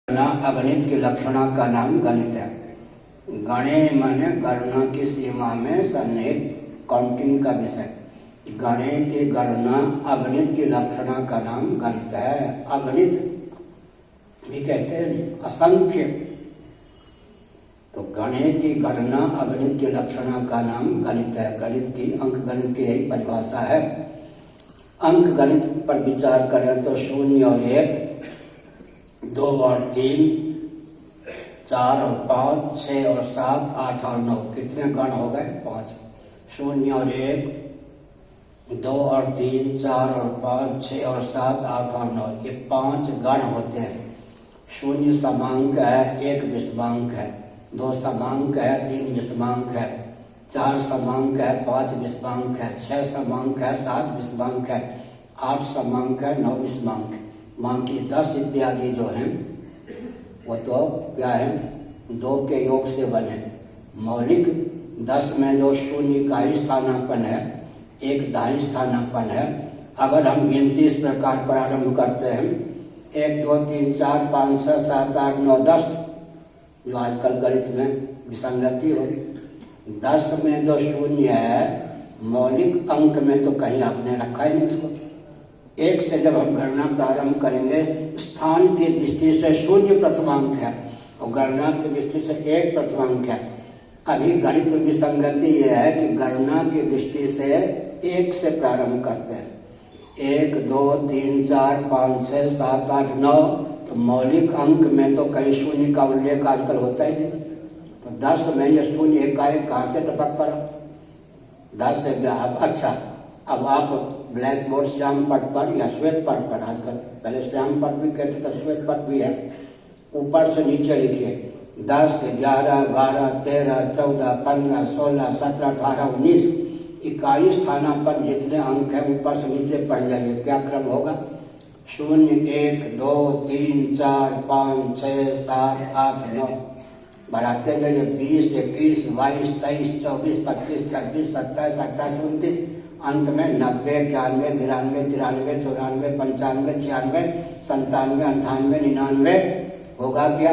अगणित की लक्षणा का नाम गणित है। गणे माने गणना की सीमा में सन्निहित काउंटिंग का विषय। गणे की गणना अगणित की लक्षणा का नाम गणित है। अगणित भी कहते हैं असंख्य, तो गणे की गणना अगणित की लक्षणा का नाम गणित है। गणित की अंक गणित की यही परिभाषा है। अंक गणित पर विचार करें तो 0 और 1, 2 और 3, 4 और 5, 6 और 7, 8 और 9, कितने गण हो गए? 5। 0 और 1, 2 और 3, 4 और 5, 6 और 7, 8 और 9, ये 5 गण होते हैं। 0 समांक है, 1 विषमांक है, 2 समांक है, 3 विषमांक है, 4 समांक है, 5 विषमांक है, 6 समांक है, 7 विषमांक है, 8 समांक है, 9 विषमांक है। बाकी 10 इत्यादि जो हैं वो तो क्या है, 2 के योग से बने। मौलिक 10 में जो 0 का स्थानापन्न है, 1 दाईं स्थानापन्न है। अगर हम गिनती इस प्रकार प्रारंभ करते हैं 1 2 3 4 5 6 7 8 9 10, जो आजकल गणित में विसंगति होगी। 10 में जो 0 है मौलिक अंक में तो कहीं आपने रखा ही नहीं इसको। 1 से जब हम गणना प्रारंभ करेंगे, स्थान की दृष्टि से 0 प्रथमांक है और गणना की दृष्टि से 1 प्रथमांक है। अभी गणित में विसंगति यह है कि गणना की दृष्टि से 1 से प्रारंभ करते हैं। 1 2 3 4 5 6 7 8 9, तो मौलिक अंक में तो कहीं 0 का उल्लेख आजकल होता ही नहीं। तो 10 में यह 0 एकाएक कहाँ से टपक पड़ा? 10 से अच्छा, अब आप ब्लैक बोर्ड श्याम पट पर या श्वेत पट पर, आजकल पहले श्याम पट भी कहते थे, श्वेत पट भी है, ऊपर से नीचे लिखिए 10 11 12 13 14 15 16 17 18 19, इकाई स्थानापन्न जितने अंक है ऊपर से नीचे पढ़ जाइए। क्या क्रम होगा? 0 1 2 3 4 5 6 7 8 9, बढ़ाते जाइए 20 21 22 23 24 25 26 27 28 29, अंत में 90 91 92 93 94 95 96 97 98 99 होगा क्या?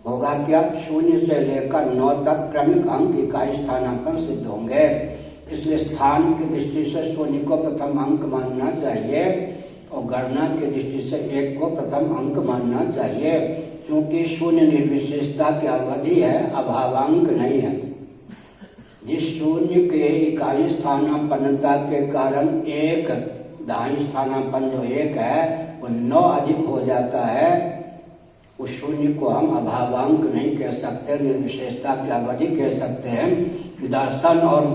होगा क्या? 0 से लेकर 9 तक क्रमिक अंक इकाई स्थानापन्न सिद्ध होंगे। इसलिए स्थान की दृष्टि से 0 को प्रथम अंक मानना चाहिए और गणना की दृष्टि से 1 को प्रथम अंक मानना चाहिए, क्योंकि 0 निर्विशेषता की अवधि है, अभावांक नहीं है। जिस 0 के इकाई स्थानापन्नता के कारण 1 दाईं स्थानापन्न जो 1 है वो 9 अधिक हो जाता है, उस 0 को हम अभावांक नहीं कह सकते, निर्विशेषता की अवधि कह सकते हैं। दर्शन और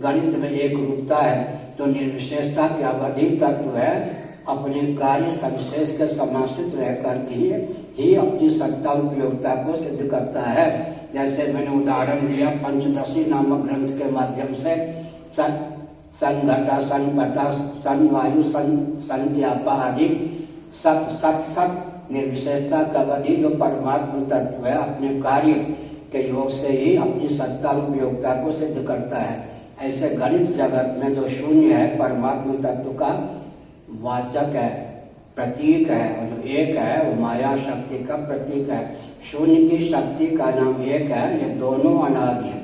गणित में एक रूपता है, तो निर्विशेषता की अवधि तत्व है अपने कार्य सविशेष के समाश्रित रहकर ही अपनी सत्ता उपयोगिता को सिद्ध करता है। जैसे मैंने उदाहरण दिया पंचदशी नामक ग्रंथ के माध्यम से, सन घटा, सन पटा, सन वायु, संत्यापा आदि सत सत सत निर्विशेषता का अवधि जो परमात्मा तत्व है अपने कार्य के योग से ही अपनी सत्ता उपयोगिता को सिद्ध करता है। ऐसे गणित जगत में जो 0 है परमात्मा तत्व का वाचक है, प्रतीक है, और जो 1 है वो माया शक्ति का प्रतीक है। 0 की शक्ति का नाम 1 है। ये दोनों अनादि है।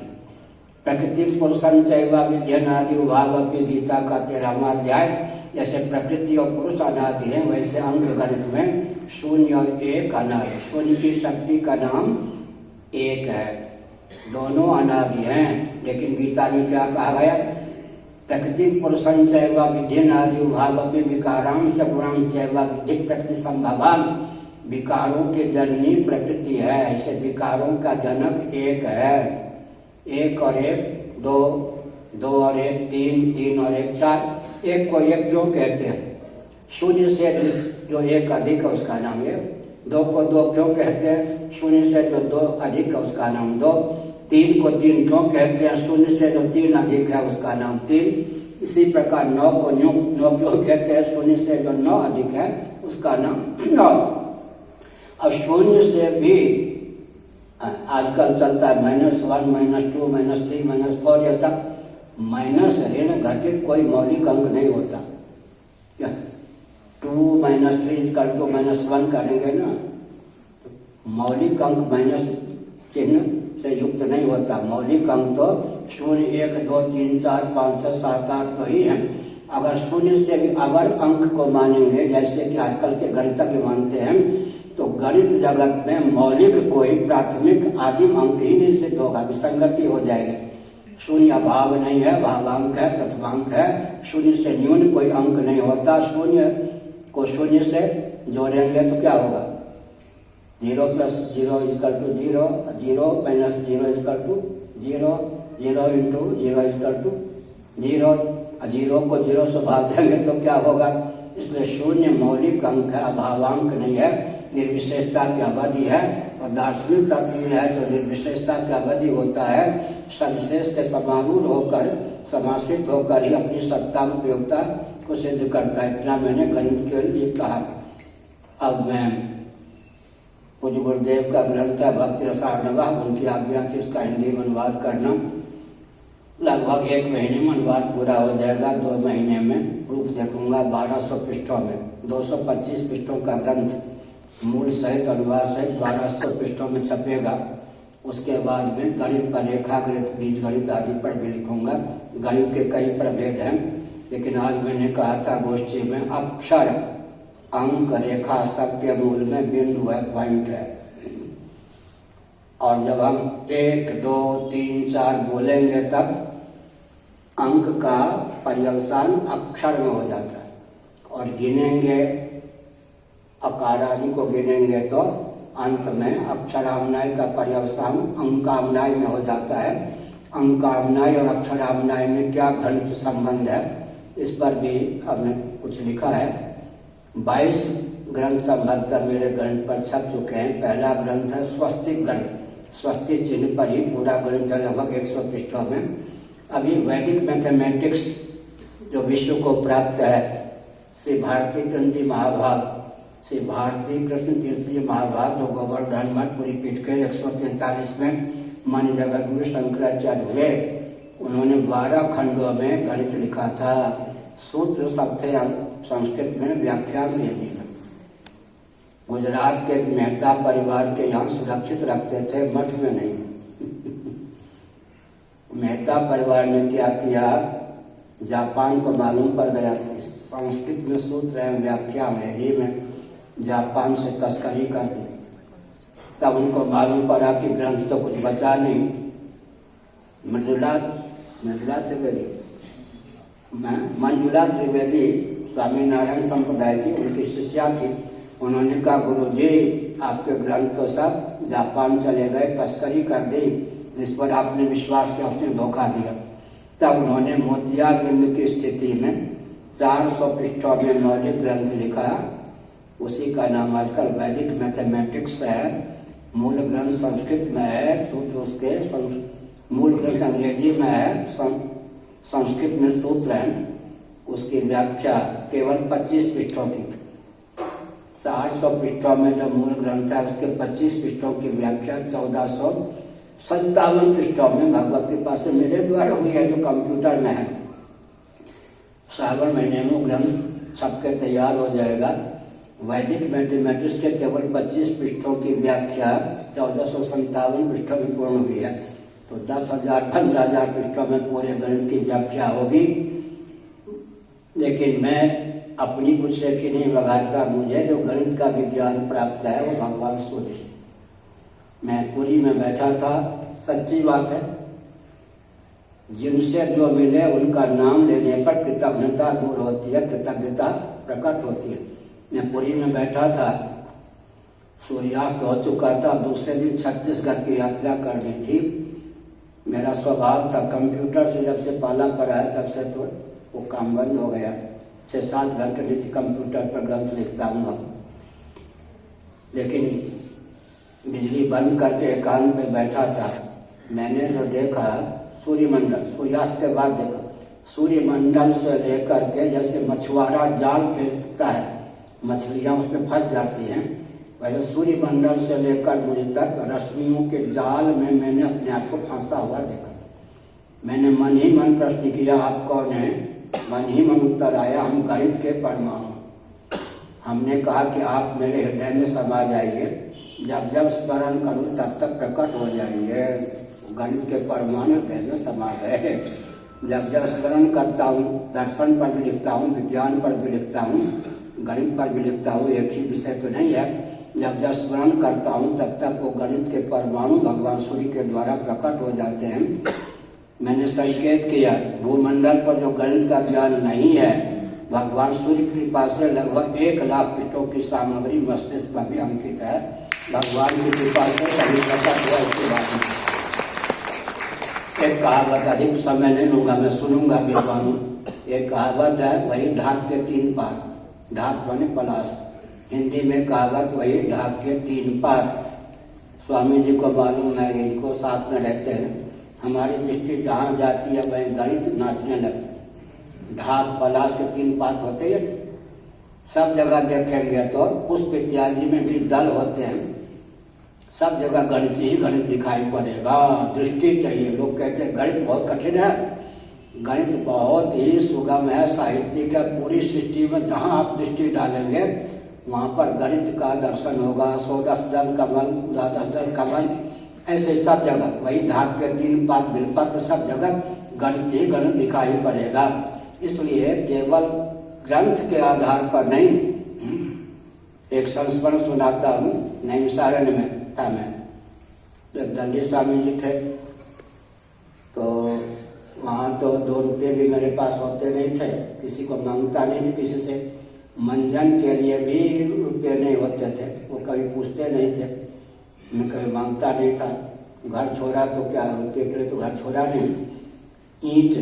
प्रकृति पुरुषं चैव विद्यनादि उभावपि, गीता का 13वां अध्याय। जैसे प्रकृति और पुरुष अनादि है, वैसे अंक गणित में 0 और 1 अनादि। 0 की शक्ति का नाम 1 है, दोनों अनादि हैं। लेकिन गीता में क्या कहा गया? प्रकृति पुरुषं चैव विद्यनादि उभावपि, विकारां सगुणां चैव विद्धि प्रकृति संभवान्। विकारों की जननी प्रकृति है, ऐसे विकारों का जनक 1 है। 1 और 1 2, 2 और 1 3, 3 और 1 4। 1 को 1 क्यों कहते हैं? 0 से जो 1 अधिक है उसका नाम 1। 2 को 2 क्यों कहते हैं? 0 से जो 2 अधिक है उसका नाम 2। 3 को 3 क्यों कहते हैं? 0 से जो 3 अधिक है उसका नाम 3। इसी प्रकार 9 को 9 क्यों कहते हैं? 0 से जो 9 अधिक है उसका नाम 9। अब 0 से भी आजकल चलता है -1, -2, -3, -4, ये सब माइनस ऋण घटित कोई मौलिक अंक नहीं होता। क्या 2 - 3 = -1 करेंगे ना, मौलिक अंक माइनस चिन्ह से युक्त नहीं होता। मौलिक अंक तो 0, 1, 2, 3, 4, 5, 6, 7, 8 तो ही है। अगर 0 से भी अगर अंक को मानेंगे, जैसे कि आजकल के गणितज्ञ मानते हैं, तो गणित जगत में मौलिक कोई प्राथमिक आदिम अंक ही नहीं सिद्ध होगा, विसंगति हो जाएगी। 0 अभाव नहीं है, भावांक है, प्रथमांक है। 0 से न्यून कोई अंक नहीं होता। 0 को 0 से जोड़ेंगे तो क्या होगा? 0 + 0 = 0, 0 - 0 = 0, 0 × 0 = 0, 0 को 0 से भाग देंगे तो क्या होगा? इसलिए 0 मौलिक अंक है, अभावांक नहीं है, निर्विशेषता की अवधि है। और दार्शनिक तत्व है जो निर्विशेषता की अवधि होता है, सविशेष के समारूढ़ होकर, समासित होकर ही अपनी सत्ता उपयोगिता को सिद्ध करता है। इतना मैंने गणित के लिए कहा। अब मैं पूज्य गुरुदेव का ग्रंथ है भक्ति रसार्णवः, उनकी आज्ञा से इसका हिंदी में अनुवाद करना। लगभग 1 महीने में अनुवाद पूरा हो जाएगा। 2 महीने में प्रूफ देखूंगा। 1200 पृष्ठों में 225 पृष्ठों का ग्रंथ मूल सहित अनुवाद सहित 1200 पृष्ठों में छपेगा। उसके बाद में गणित पर रेखागणित, बीजगणित आदि पर भी लिखूंगा। गणित के कई प्रभेद हैं, लेकिन आज मैंने कहा था गोष्ठी में, अक्षर, अंक, रेखा सबके मूल में बिंदु है, पॉइंट है। और जब हम 1, 2, 3, 4 बोलेंगे तब अंक का पर्यवसान अक्षर में हो जाता है। और गिनेंगे, अकार आदि को गिनेंगे तो अंत में अक्षराम्नाय का पर्यवसान अंकाम्नाय में हो जाता है। अंकाम्नाय और अक्षराम्नाय में क्या घनिष्ठ संबंध है, इस पर भी हमने कुछ लिखा है। 22 ग्रंथ संभवतः मेरे गणित पर छप चुके हैं। पहला ग्रंथ है स्वस्तिक गणित, स्वस्तिक चिन्ह पर ही पूरा गणित है, लगभग 100 पृष्ठों में। अभी वैदिक मैथमेटिक्स जो विश्व को प्राप्त है, श्री भारती कृष्ण जी महाभाग, श्री भारती कृष्ण तीर्थ जी महाभाग, जो गोवर्धन मठ पुरी पीठ के 143 में मान्य जगत गुरु शंकराचार्य हुए, उन्होंने 12 खंडों में गणित लिखा था। सूत्र सब थे संस्कृत में, व्याख्यान हिंदी में। गुजरात के मेहता परिवार के यहाँ सुरक्षित रखते थे, मठ में नहीं। मेहता परिवार ने क्या किया, जापान को मालूम पड़ गया संस्कृत में सूत्र है, व्याख्यान है, ये में जापान से तस्करी कर दी। तब उनको मालूम पड़ा कि ग्रंथ तो कुछ बचा नहीं। मंजुला त्रिवेदी, मंजुला त्रिवेदी स्वामीनारायण संप्रदाय की उनकी शिष्या थी। उन्होंने कहा, गुरुजी आपके ग्रंथ तो सब जापान चले गए, तस्करी कर दी, जिस पर आपने विश्वास किया उसने धोखा दिया। तब उन्होंने मोतियाबिंद की स्थिति में 400 पृष्ठों में मौलिक ग्रंथ लिखा। उसी का नाम आजकल वैदिक मैथमेटिक्स है। मूल ग्रंथ संस्कृत में है, सूत्र उसके मूल ग्रंथ अंग्रेजी में है, संस्कृत में सूत्र है। उसकी व्याख्या केवल 25 पृष्ठों की, 400 पृष्ठों में जो मूल ग्रंथ है उसके 25 पृष्ठों की व्याख्या 1457 पृष्ठों में भगवत कृपा से मेरे द्वारा हुई है, जो कंप्यूटर में है। श्रावण महीने में ग्रंथ छपके तैयार हो जाएगा। वैदिक मैथमेटिक्स के केवल 25 पृष्ठों की व्याख्या 1457 पृष्ठों में पूर्ण हुई है। तो 10,000 15,000 पृष्ठों में पूरे गणित की व्याख्या होगी। लेकिन मैं अपनी कुछ से कि नहीं बघाड़ता, मुझे जो गणित का विज्ञान प्राप्त है वो भगवान सूर्य से। मैं पुरी में बैठा था, सच्ची बात है, जिनसे जो मिले उनका नाम लेने पर कृतज्ञता दूर होती है, कृतज्ञता प्रकट होती है। मैं पुरी में बैठा था, सूर्यास्त हो चुका था, दूसरे दिन छत्तीसगढ़ की यात्रा करनी थी। मेरा स्वभाव था, कंप्यूटर से जब से पाला पड़ा है तब से तो वो काम बंद हो गया। 6-7 घंटे नित्य कंप्यूटर पर ग्रंथ लिखता हूँ अब। लेकिन बिजली बंद करके एकांत में बैठा था, मैंने जो देखा सूर्यमंडल, सूर्यास्त के बाद देखा सूर्यमंडल से लेकर के जैसे मछुआरा जाल फेंकता है, मछलियाँ उसमें फंस जाती हैं, वैसे सूर्यमंडल से लेकर मुझे तक रश्मियों के जाल में मैंने अपने आप को फंसा हुआ देखा। मैंने मन ही मन प्रश्न किया, आप कौन हैं? मन ही मन उत्तर आया, हम गणित के परमाणु। हमने कहा कि आप मेरे हृदय में समा जाइए, जब जब स्मरण करूं तब तक प्रकट हो जाएंगे। गणित के परमाणु में समा गए। जब जब स्मरण करता हूँ, दर्शन पर भी लिखता हूँ, विज्ञान पर भी लिखता हूँ, गणित पर भी लिखता हूँ, एक ही विषय तो नहीं है। जब जब स्मरण करता हूँ तब तक वो गणित के परमाणु भगवान सूर्य के द्वारा प्रकट हो जाते हैं। मैंने संकेत किया, भूमंडल पर जो गणित का ज्ञान नहीं है, भगवान सूर्य की कृपा से लगभग 1,00,000 पृष्ठों की सामग्री मस्तिष्क पर भी अंकित है। भगवान की कृपा से सभी प्रकट हुआ। इसके बाद एक कहावत, अधिक समय नहीं लूंगा, मैं सुनूंगा विद्वानों। एक कहावत है, वही ढाक के 3 पार। ढाक बने पलाश, हिंदी में कहावत वही ढाक के 3 पार। स्वामी जी को मालूम है, इनको साथ में रहते हैं। हमारी दृष्टि जहाँ जाती है वहीं गणित नाचने लगती। ढाक पलाश के 3 पात होते हैं, सब जगह देखेंगे तो पुष्प इत्यादि में भी दल होते हैं, सब जगह गणित ही गणित दिखाई पड़ेगा। दृष्टि चाहिए। लोग कहते हैं गणित बहुत कठिन है, गणित बहुत ही सुगम है, साहित्यिक है। पूरी सृष्टि में जहाँ आप दृष्टि डालेंगे वहाँ पर गणित का दर्शन होगा। 16 दल कमल, 12 दल कमल, ऐसे सब जगह वही ढाक के 3 पात बिलपत्र, सब जगह गणित ही गणित दिखाई पड़ेगा। इसलिए केवल ग्रंथ के आधार पर नहीं। एक संस्मरण सुनाता हूँ, नैमिषारण्य में था मैं, जब दंडी स्वामी जी थे तो वहाँ तो 2 रुपये भी मेरे पास होते नहीं थे, किसी को मांगता नहीं थे किसी से। मंजन के लिए भी रुपये नहीं होते थे, वो कभी पूछते नहीं थे, मैं कभी मांगता नहीं था। घर छोड़ा तो क्या, रुपये के लिए तो घर छोड़ा नहीं। ईंट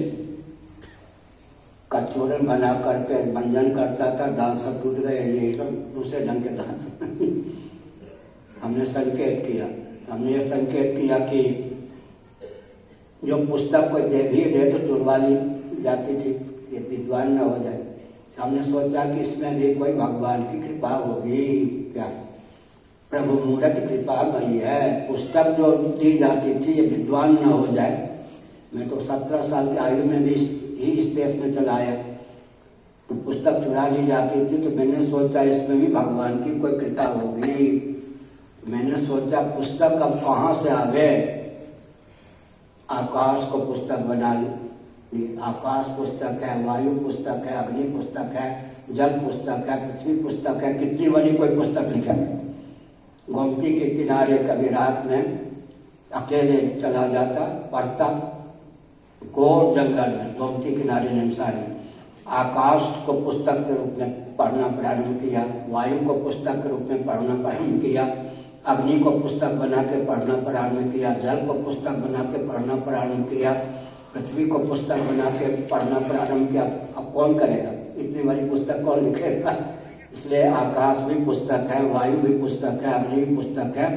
का चूरन बना करके मंजन करता था, दांत सब टूट गए, ये सब दूसरे ढंग के दांत। हमने संकेत किया कि जो पुस्तक कोई दे भी दे तो चुरवा ली जाती थी, ये विद्वान न हो जाए। हमने सोचा कि इसमें भी कोई भगवान की कृपा होगी क्या, प्रभु मूर्त कृपा भई है। पुस्तक जो दी जाती थी ये विद्वान न हो जाए। मैं तो 17 साल की आयु में भी ही स्पेस में चला आया, तो पुस्तक चुरा ली जाती थी। तो मैंने सोचा इसमें भी भगवान की कोई कृपा होगी। मैंने सोचा पुस्तक अब कहाँ से आवे, आकाश को पुस्तक बना ली। आकाश पुस्तक है, वायु पुस्तक है, अग्नि पुस्तक है, जल पुस्तक है, पृथ्वी पुस्तक है, कितनी बड़ी कोई पुस्तक लिखा है। गोमती के किनारे कभी रात में अकेले चला जाता, पढ़ता, घोर जंगल में गोमती किनारे निमसारी। आकाश को पुस्तक के रूप में पढ़ना प्रारंभ किया, वायु को पुस्तक के रूप में पढ़ना प्रारंभ किया, अग्नि को पुस्तक बना के पढ़ना प्रारंभ किया, जल को पुस्तक बना के पढ़ना प्रारंभ किया, पृथ्वी को पुस्तक बना के पढ़ना प्रारंभ किया। अब कौन करेगा, इतनी बड़ी पुस्तक कौन लिखेगा। इसलिए आकाश भी पुस्तक है, वायु भी पुस्तक है, अग्नि भी पुस्तक है।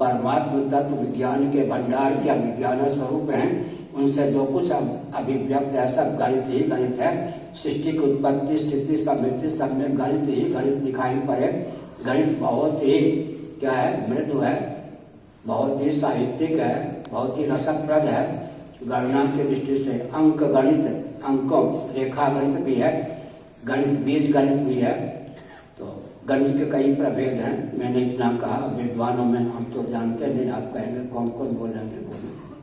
परमात्मा तत्व विज्ञान के भंडार के विज्ञान स्वरूप हैं, उनसे जो कुछ अभिव्यक्त है सब गणित ही गणित है। सृष्टि की उत्पत्ति, स्थिति, समृद्धि सब में गणित ही गणित दिखाई पड़े। गणित बहुत ही क्या है, मृदु है, बहुत ही साहित्यिक है, बहुत ही रसप्रद है। गणना की दृष्टि से अंक गणित, अंकों रेखा गणित भी है, गणित बीज गणित भी है। तो गणित के कई प्रभेद हैं। मैंने इतना कहा, विद्वानों में हम तो जानते नहीं, आप कहेंगे कौन कौन बोलेंगे बोले।